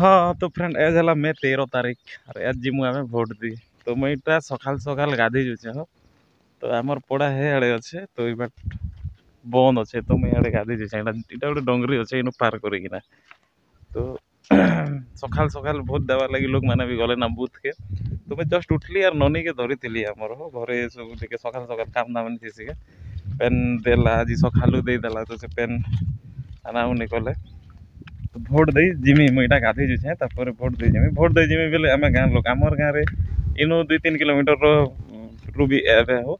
हाँ तो friend as है मे 13 तारीख और आज जी मुझे भोट दी तो मुई इटा सकाल सकाल गाधी जुचे हो तो आमर पड़ा है आड़े अच्छे तो ये बंद अच्छे तो मुझे आड़े गाधी जुचे इटा गोटे डंगरी अच्छे इन पार करना तो सकाल सकाल भोट देवा लगी लोग मैंने भी गले ना बुथ के तो मैं जस्ट उठली और ननी के धरी थी आमर घरे सब सकाल सकाल काम दाम थी पेन देला आज सकालू देदेला तो से पेन आनाउनी कले तो भोट दे जिमी मुझा गाधी जुचे तापर भोट दे जिमी बेले आम गाँ लोक आमर गाँव में इनु 2-3 किलोमीटर रू भी एवं हो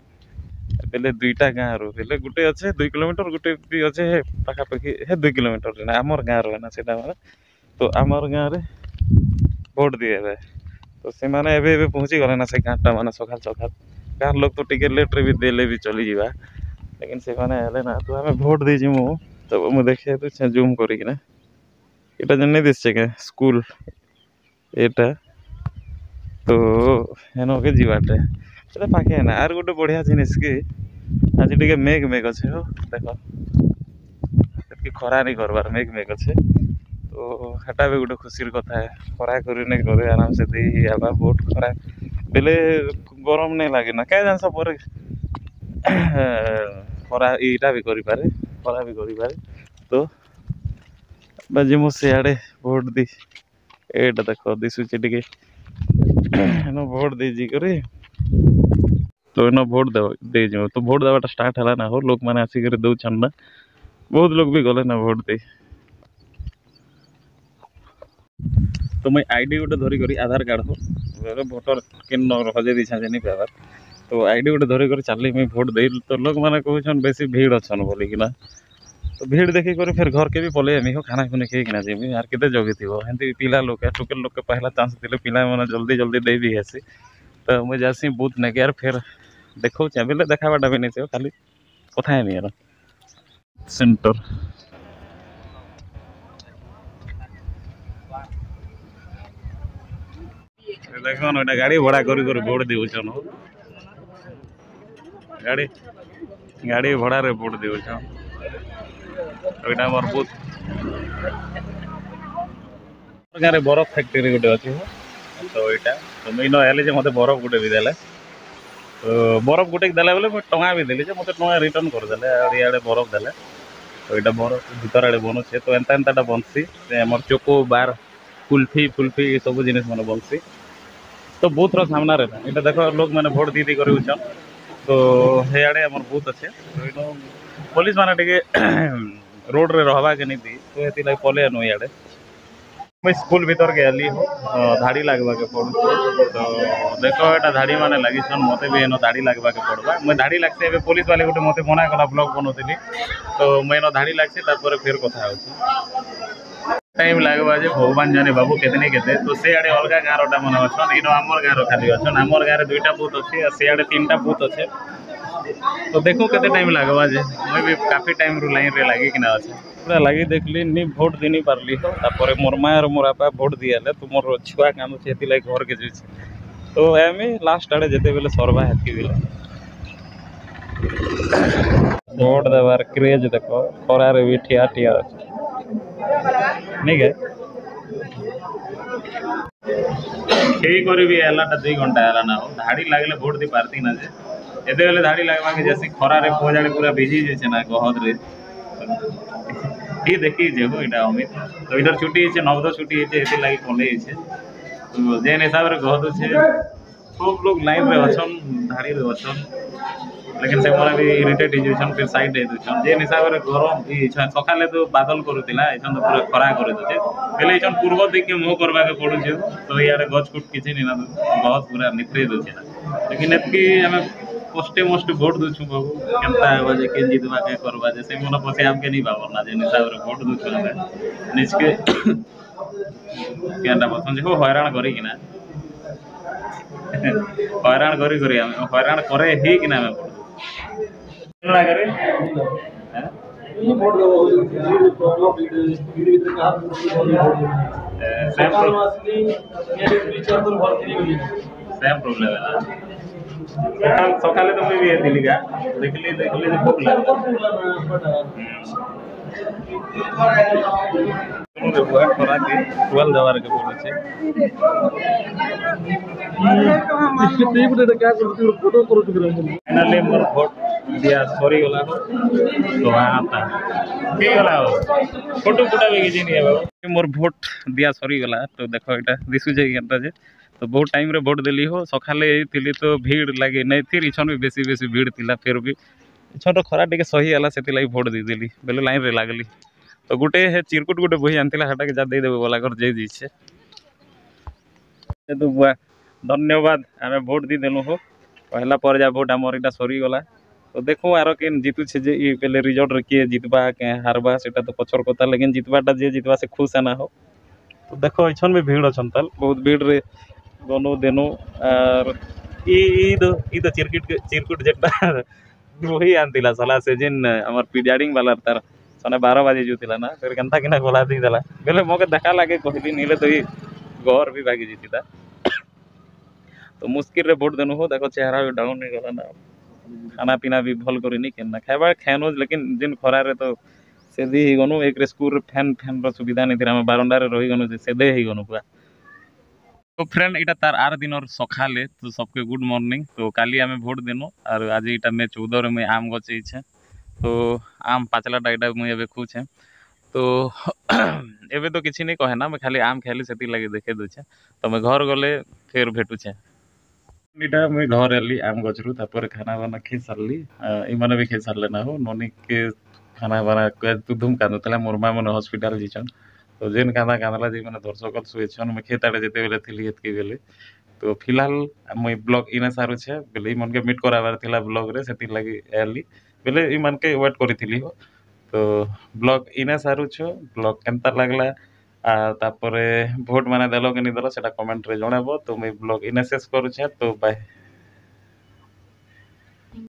बेले दुईटा गाँ रू बेले गोटे अच्छे 2 किलोमीटर गोटे भी अच्छे पाखापाखि हे 2 किलोमीटर आमर गाँ रहा से तो आमर गाँव में भोट दिए तो से माने एबे पहुँची गले ना से गाँटा माने सकाल सकाल गाँव लोग तो टिके लेट्रे भी देले भी चली जावा लेकिन से माने हेले ना तो आम भोट दे जिमु तो मुझे देखे तो जूम करना এটা জানি দিচ্ছে কে স্কুল এটা তো হেনকে যাবাटे এটা পাখে না আর গোটে বড়িয়া জিনিস কি আজ টিকে মেঘ মেঘ আছে हो देखो এতকি খরা नहीं करबार मेघ मेघ আছে तो हेटा भी गोटे खुशी कथा है खरा करने घरे आराम से दे आवा बहुत खरा बेले गरम नहीं लगे ना क्या जानस पर खरा इटा भी करि पारे खरा भी करि पारे तो बाजी मु सियाड़े भोट दी एटा देखो दिशुचे टिके एनो भोट दे जी करे तो एनो भोट दे जो तो भोट देवाटा स्टार्ट है ना हो लोक मैंने आसिक दौन ना बहुत लोग भी गले ना भोट दे तो मैं आईडी गोटे धरिक आधार कार्ड हो भोटर के हजे दी छाजे नहीं पार तो आईडी गोटे धरिक चली मुझे भोट दे तो लोक मैंने कहन बेसी भीड़ अच्छन बोलिकिना तो भीड़ देखी कर फिर घर के भी पलि आमी हो खाना खुना खेकिना जीमी आर के जगी थी हेंती पिला लोक टोकेल लोक पहला चांस दे पिला मैंने जल्दी जल्दी दे भी हेसी तो मुझे जासी बूथ ने यार फिर देखो बेले देखाबाटा भी नहीं खाली कथा नहीं यार सेंटर देखो ना गाड़ी भड़ा कर भोट देउछन गाड़ी गाड़ी भड़ा रे भोट देउछन एटा मोर बूथ गाँव में बरफ फैक्ट्री गोटे अच्छी तो यहाँ तो मुझे नहले मत बरफ गोटे भी देले तो बरफ गोटे देला बेले मुझे टंगा भी देली मत टंगा रिटर्न करदे इे बरफ देले तो यहाँ बरफ भीतर आड़े बनूचे तो एंता एंता बनसी आम चोको बार कुल्फी फुल्फी सब जिन मैंने बनसी तो बूथ सामना रे यहाँ देख लोग मैंने भोट दी कर तो हेड़े आम बूथ अच्छे तो पुलिस मैंने रोड रे रहबा के नहीं दी तो ये पले नु इे मैं स्कूल भीतर के आली हो धाड़ी लगवा के पड़ू तो देख यहाँ धाड़ी मैंने लगी मत भी एन धाड़ी लगवा के पड़वा मैं धाड़ी लगसी पुलिस वाले गोटे मत मना कला ब्लॉग बनौली तो मुझे धाड़ी लगसी फिर कथा टाइम लगवा जे भगवान जाने बाबू केतने केते तो से आड़े अलग गाँव मन अच्छन इन आमर गाँव खाली अच्छन आमर गाँव 2टा बूथ अच्छे से आड़े 3टा बूथ अच्छे तो देखो केते टाइम लगवा जे मैं भी काफी टाइम रू लाइन रे लगी कि ना अच्छे पूरा लगी देखली नी भोट दी नहीं पारली हो तापर मोर माँ और मोर आपा भोट दियाले तो मोर छुआ काम से घर के जुचे तो एम लास्ट आड़े जेते बेले सरवा हेतकी बेले भोट देवार क्रेज देखो खरा रे भी ठिया ठिया नहीं के खेई कर भी है 2 घंटा है ना धाड़ी लगले भोट दी पारती ना जे एते बेले धाड़ी लगवा के जैसे खरा रे पोजाड़े पूरा भिजी जे ना गहद रे ये देखी जे हो इटा अमित तो इधर छुट्टी है नवद छुट्टी है एते लागी पले है तो जेन हिसाब रे गहद छे सब लोग लाइन रे अछन धाड़ी रे अछन लेकिन से मोरा भी इरिटेट हो फिर साइड दे दूछन जेन हिसाब रे गरम सकाले तो बादल करूला एछन तो पूरा खरा कर दूचे पहले एछन पूर्व दिख के मुँह करवा के पड़ुचे तो इे गच कुट किसी नहीं ना बहुत पूरा नित्रे दूचे लेकिन एतकी आम कष्टे मष्टे भोट दूछु बाबू केनता हेबा जे के जितवा के करवा जे से मन पछे आम के नहीं बाबर ना जेन हिसाब रे भोट दूछु हमें निजके केनता पसंद हो हैरान करी कि ना हैरान करी हम हैरान करे ही कि ना मैं ना करे ये बोर्ड सेम प्रॉब्लम है ना सकाले तो मैं भी दिल्ली का देखली भूख लगा खरा के 12 देवार के पड़े फाइनाली मोर भोट दिया सरी गला तो आता के गला फोटो फुटा भी किसी नहीं है मोर भोट दिया सरी गला तो देखो एटा दिसु जे केनता जे तो बहुत टाइम रे भोट देली हो सखाले थिली तो भीड़ लागे नहीं फिर इछन भी बेसी भीड़ थिला फिर भी इछन तो खरा टिके सही हला सेति लाई भोट दे देली बेले लाइन रे लागली तो गुटे हे चिरकुट गुटे बही आनतिला हटा के जा दे देबे बोला कर जे दिछे तो बुआ धन्यवाद आमे भोट दी देलु हो पहला पर जा भोट हमर इटा सरी गला तो देखो आरो केन जीतु छे जे ई पहले रिजल्ट रे के जितबा के हारबा सेटा तो पछर कथा लेकिन जितबाटा जे जितबा से खुश है ना हो तो देखो इछन में भीड़ अछन तल बहुत भीड़ रे गनो देनो और ई तो चिरकुट जेटा वही आनतिला सला से जिन हमर पिजाडिंग वाला तार सने 12 बजे जुतिला ना फिर केनता किना गोला दी देला बेले मोके देखा लागे कहली नीले तो ई घर भी भागी जीतिता तो मुश्किल रे भोट देनु हो देखो चेहरा भी डाउन नहीं गला ना खाना पीना भी भल करिनी केना खाइबा खानो लेकिन जिन खरा रे तो सेदी ही गनु एक रे स्कूल रे फैन रो सुविधा नहीं थिरा हम बारंडा रे रही गनु सेदे ही गनु पूरा तो फ्रेंड इटा तार 8 दिन और सखाले तो सबके गुड मॉर्निंग तो काली आमे भोट देनो और आज इटा मे 14 रे मैं आम गचे छे तो आम पाचलाटा इटा मुई एबे खुचे तो एबे तो किछि नहीं कहे ना मैं खाली आम खाली सेति लगे देखे दुछे तो मैं घर गले फिर भेटुछे इटा मैं घर एली आम गचरू तापर खाना बना खि सारली ई माने भी खि सारले ना हो नोनी के खाना बना के तू धुम कांदतला मोर मा मन हॉस्पिटल जिछन तो जेन कांदा कांदला जे माने दर्शक सुएछन मैं खेताड़े जेते बेले थिली एतकी बेले तो फिलहाल मैं ब्लॉग इने सारू छे बेले मन के मीट कराबार थिला ब्लॉग रे सेति लागि एली बेले ई मन के वेट करिथिली हो तो ब्लॉग इने सारू छो ब्लॉग केनता लागला तापरे भोट माने देलो कि नहीं देलो सेटा कमेंट रे जणाबो तो मैं ब्लॉग इने शेष करू छे तो बाय।